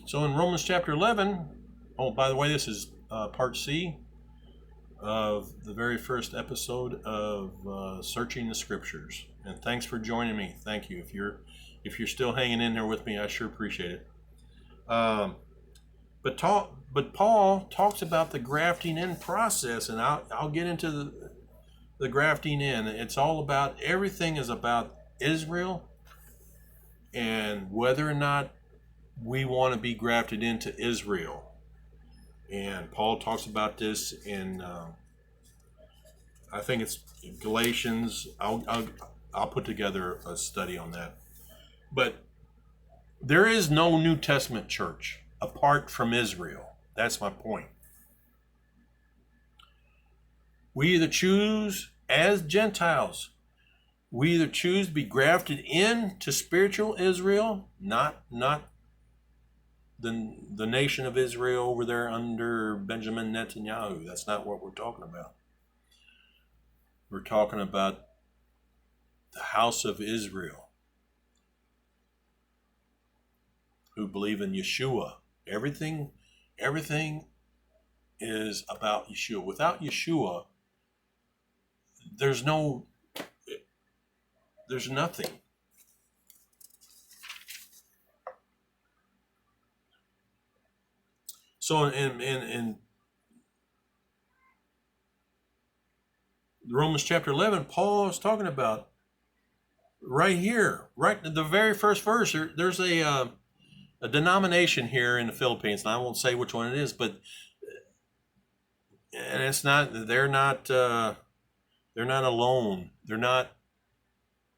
So in Romans chapter 11, oh, by the way, this is part C of the very first episode of Searching the Scriptures. And thanks for joining me. Thank you. If you're still hanging in there with me, I sure appreciate it. But Paul talks about the grafting in process, and I'll get into the grafting in. It's all about, everything is about Israel and whether or not we want to be grafted into Israel. And Paul talks about this in, I think it's Galatians. I'll put together a study on that. But there is no New Testament church apart from Israel. That's my point. We either choose, as Gentiles, we either choose to be grafted into spiritual Israel, not the nation of Israel over there under Benjamin Netanyahu. That's not what we're talking about. We're talking about the house of Israel, who believe in Yeshua. Everything is about Yeshua. Without Yeshua, there's nothing. So in Romans chapter 11, Paul is talking about right here, right in the very first verse. There's a denomination here in the Philippines, and I won't say which one it is, but and it's not. They're not alone. They're not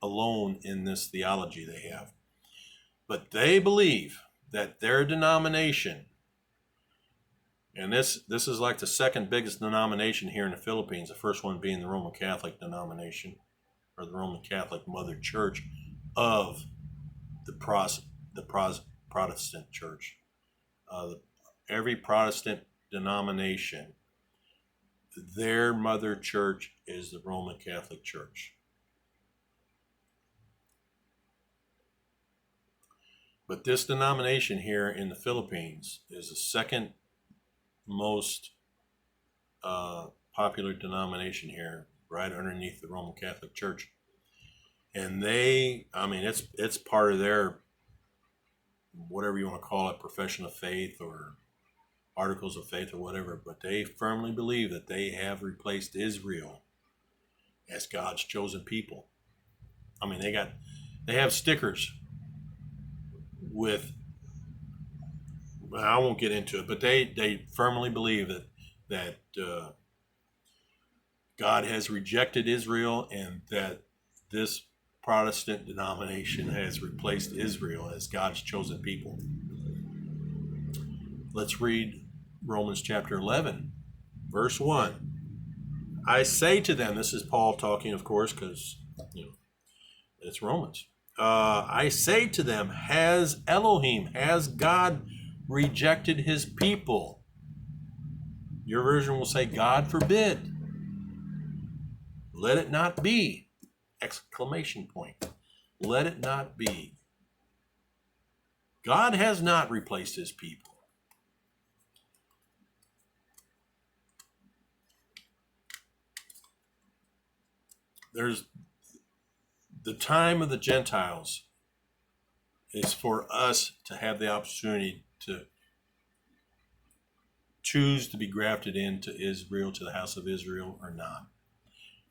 alone in this theology they have, but they believe that their denomination. And this is like the second biggest denomination here in the Philippines, the first one being the Roman Catholic denomination, or the Roman Catholic Mother Church of the Protestant Church. Every Protestant denomination, their mother church is the Roman Catholic Church. But this denomination here in the Philippines is the second most popular denomination here, right underneath the Roman Catholic Church. And it's part of their, whatever you want to call it, profession of faith or articles of faith or whatever, but they firmly believe that they have replaced Israel as God's chosen people. They have stickers with, I won't get into it, but they firmly believe that God has rejected Israel, and that this Protestant denomination has replaced Israel as God's chosen people. Let's read Romans chapter 11, verse 1. I say to them, this is Paul talking, of course, because it's Romans. I say to them, has God rejected his people? Your version will say, God forbid. Let it not be! Exclamation point. Let it not be. God has not replaced his people. There's the time of the Gentiles is for us to have the opportunity to choose to be grafted into Israel, to the house of Israel, or not.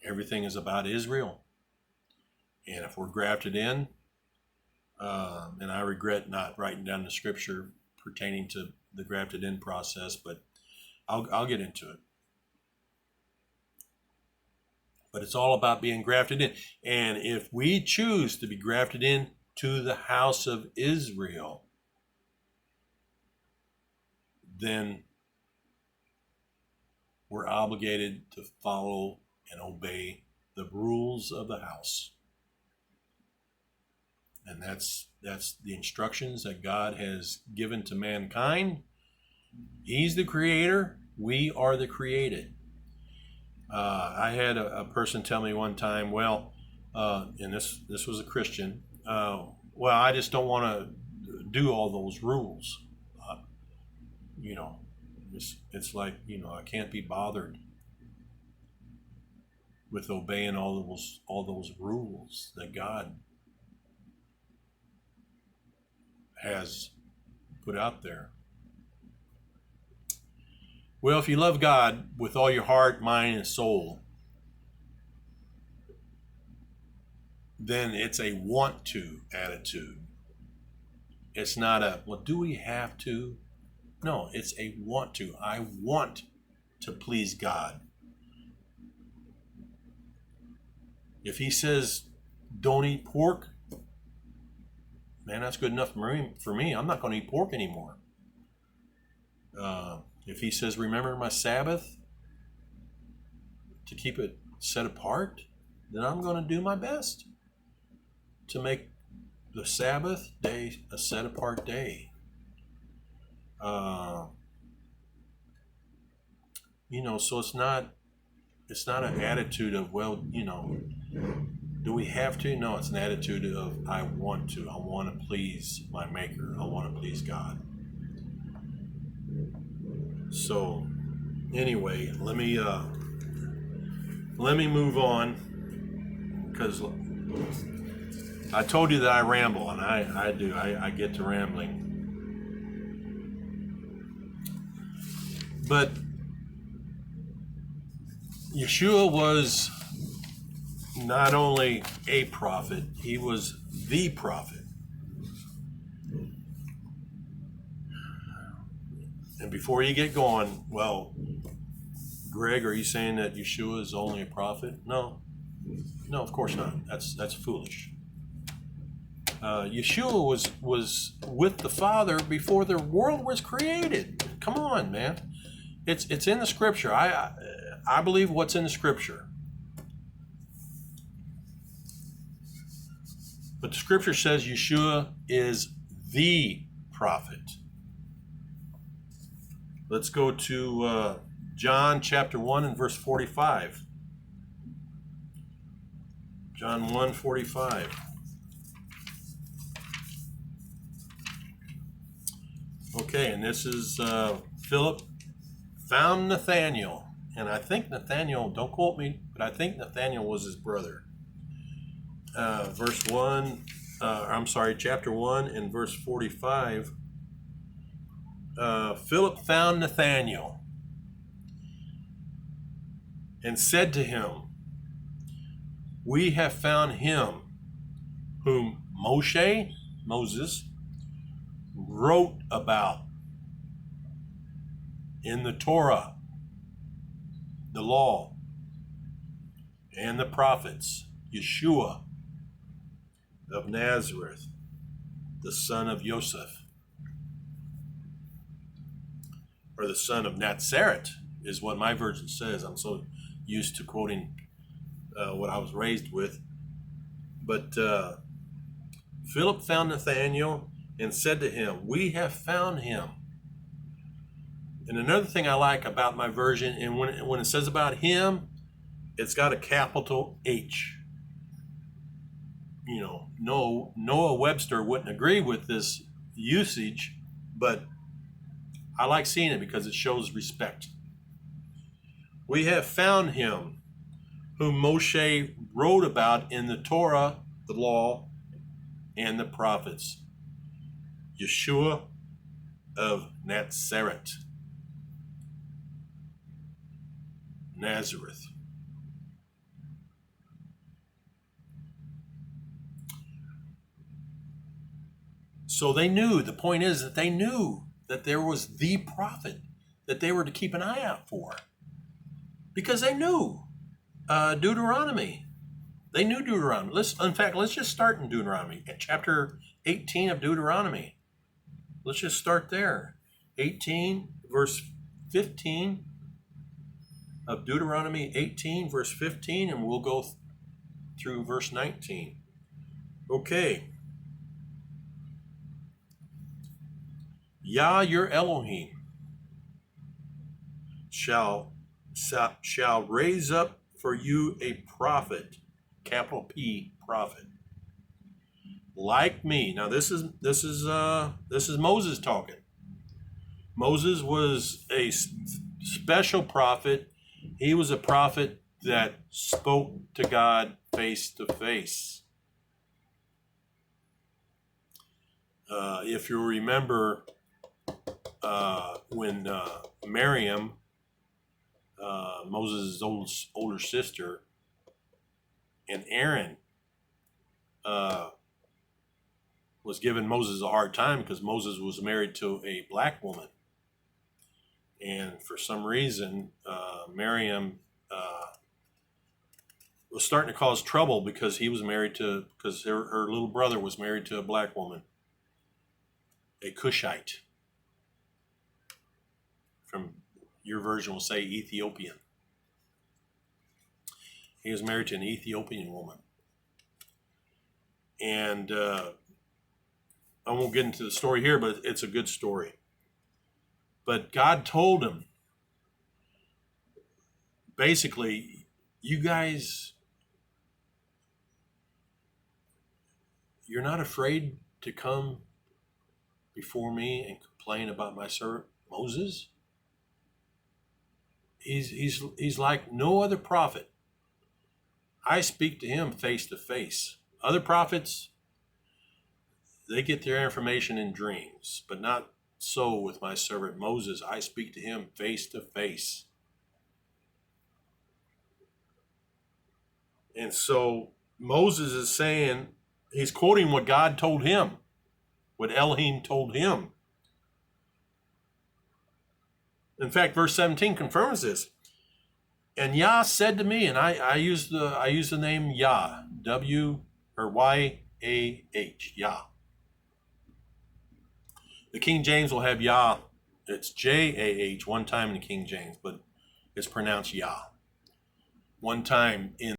Everything is about Israel. And if we're grafted in, and I regret not writing down the scripture pertaining to the grafted in process, but I'll get into it. But it's all about being grafted in. And if we choose to be grafted in to the house of Israel, then we're obligated to follow and obey the rules of the house. And that's the instructions that God has given to mankind. He's the creator. We are the created. I had a person tell me one time, and this was a Christian, I just don't want to do all those rules. You know, it's like, I can't be bothered with obeying all those rules that God has put out there. Well, if you love God with all your heart, mind, and soul, then it's a want to attitude. It's not a, well, do we have to? No, it's a want to. I want to please God. If he says, don't eat pork, man, that's good enough for me. I'm not going to eat pork anymore. If he says, remember my Sabbath, to keep it set apart, then I'm going to do my best to make the Sabbath day a set apart day. So it's not an attitude of, well, do we have to? No, it's an attitude of, I want to. I want to please my Maker. I want to please God. So, anyway, let me move on, because I told you that I ramble, and I do. I get to rambling. But Yeshua was not only a prophet, he was the prophet. And before you get going, well, Greg, are you saying that Yeshua is only a prophet? No, of course not. That's foolish. Yeshua was with the Father before the world was created. Come on, man. It's in the Scripture. I believe what's in the Scripture. But the Scripture says Yeshua is the prophet. Let's go to John chapter 1 and verse 45. John 1:45. Okay, and this is Philip found Nathanael. And I think Nathanael, don't quote me, but I think Nathanael was his brother. Chapter 1 and verse 45. Philip found Nathanael and said to him, we have found him whom Moses, wrote about in the Torah, the law, and the prophets, Yeshua of Nazareth, the son of Joseph, or the son of Nazareth, is what my version says. I'm so used to quoting what I was raised with. But Philip found Nathanael and said to him, we have found him. And another thing I like about my version, and when it says about him, it's got a capital H. Noah Webster wouldn't agree with this usage, but I like seeing it because it shows respect. We have found him whom Moshe wrote about in the Torah, the law, and the prophets, Yeshua of Nazareth. So they knew, the point is that they knew that there was the prophet that they were to keep an eye out for. Because they knew Deuteronomy. They knew Deuteronomy. Let's just start in Deuteronomy, at chapter 18 of Deuteronomy. Let's just start there. 18, verse 15 of Deuteronomy 18, verse 15, and we'll go through verse 19. Okay. Yah, your Elohim, shall raise up for you a prophet, capital P, prophet, like me. Now this is Moses talking. Moses was a special prophet. He was a prophet that spoke to God face to face. If you remember, when Miriam, Moses' older sister, and Aaron was giving Moses a hard time because Moses was married to a black woman. And for some reason, Miriam was starting to cause trouble because her little brother was married to a black woman, a Cushite. From your version will say Ethiopian. He was married to an Ethiopian woman. And I won't get into the story here, but it's a good story. But God told him, basically, you guys, you're not afraid to come before me and complain about my servant Moses? He's like no other prophet. I speak to him face to face. Other prophets, they get their information in dreams, but not so with my servant Moses. I speak to him face to face. And so Moses is saying, he's quoting what God told him, what Elohim told him. In fact, verse 17 confirms this. And Yah said to me, and I use the name Yah, W or Y-A-H, Yah. The King James will have Yah. It's J-A-H one time in the King James, but it's pronounced Yah. One time in